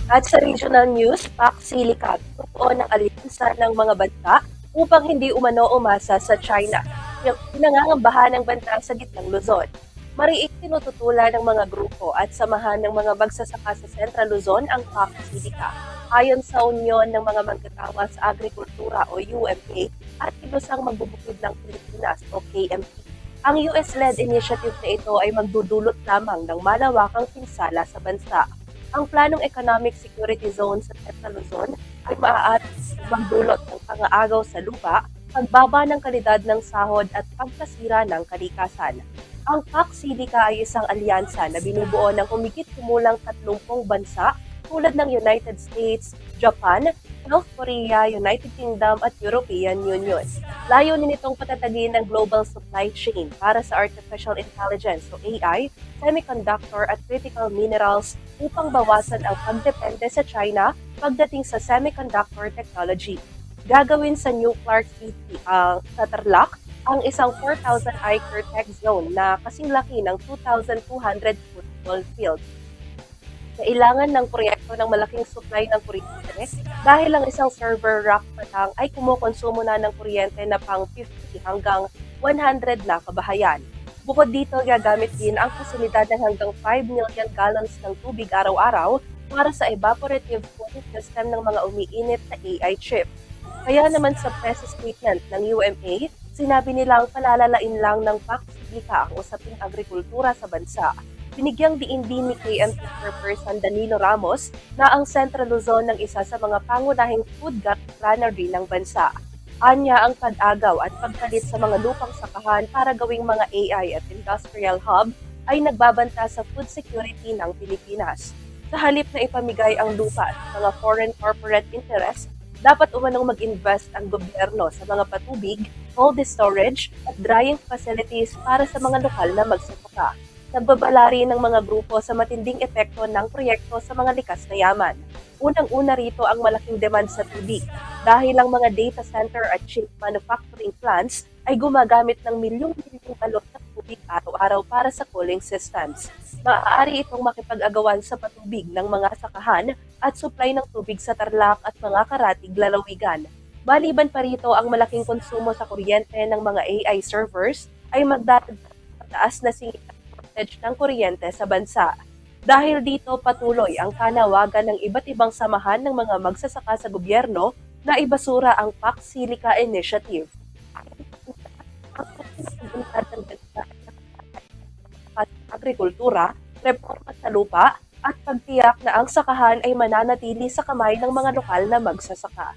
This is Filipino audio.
At sa regional news, PAC Silicat, totoo ng alyansa ng mga bansa upang hindi umano umasa sa China. Yung pinangangambahan ng banta sa gitnang Luzon. Mariing tinututulan ng mga grupo at samahan ng mga magsasaka sa Central Luzon ang PAC Silica. Ayon sa Union ng mga Manggagawa sa Agrikultura o UMA at Kilusang Magbubukid ng Pilipinas o KMP. Ang US-led initiative na ito ay magdudulot lamang ng malawakang pinsala sa bansa. Ang planong Economic Security Zone sa Central Luzon ay maaaring magdulot ng pangaagaw sa lupa, pagbaba ng kalidad ng sahod at pagkasira ng kalikasan. Ang PAC-SIDICA ay isang alyansa na binubuo ng humigit kumulang 30 bansa tulad ng United States, Japan, South Korea, United Kingdom at European Union. Layunin nitong patatagin ang global supply chain para sa artificial intelligence o AI, semiconductor at critical minerals upang bawasan ang pagdepende sa China pagdating sa semiconductor technology. Gagawin sa New Clark City sa Tarlac ang isang 4,000-acre tech zone na kasing laki ng 2,200 football field. Kailangan ng proyekto ng malaking supply ng kuryente dahil ang isang server rack pa lang ay kumukonsumo na ng kuryente na pang 50 hanggang 100 na kabahayan. Bukod dito, gagamit din ang pasilidad ng hanggang 5 million gallons ng tubig araw-araw para sa evaporative cooling system ng mga umiinit na AI chip. Kaya naman sa press statement ng UMA, sinabi nilang palalalain lang ng PAC-SIDICA ang usaping agrikultura sa bansa. Binigyang diin din ni KMP Chairperson Danilo Ramos na ang Central Luzon ng isa sa mga pangunahing food granary ng bansa. Anya ang pag-agaw at pagpalit sa mga lupang sakahan para gawing mga AI at industrial hub ay nagbabanta sa food security ng Pilipinas. Sa halip na ipamigay ang lupa sa mga foreign corporate interests, dapat umanong mag-invest ang gobyerno sa mga patubig, cold storage at drying facilities para sa mga lokal na magsasaka. Nagbabala rin ng mga grupo sa matinding epekto ng proyekto sa mga likas na yaman. Unang-una rito ang malaking demand sa tubig dahil ang mga data center at chip manufacturing plants ay gumagamit ng milyong-milyong galon ng tubig araw-araw para sa cooling systems. Maaari itong makipag-agawan sa patubig ng mga sakahan at supply ng tubig sa Tarlac at mga karatig lalawigan. Maliban pa rito ang malaking konsumo sa kuryente ng mga AI servers ay magdadagdag sa taas na singit ng kuryente sa bansa. Dahil dito patuloy ang panawagan ng iba't ibang samahan ng mga magsasaka sa gobyerno na ibasura ang PAC-SIDICA initiative. Agrikultura, reforma sa lupa, at pagtiyak na ang sakahan ay mananatili sa kamay ng mga lokal na magsasaka.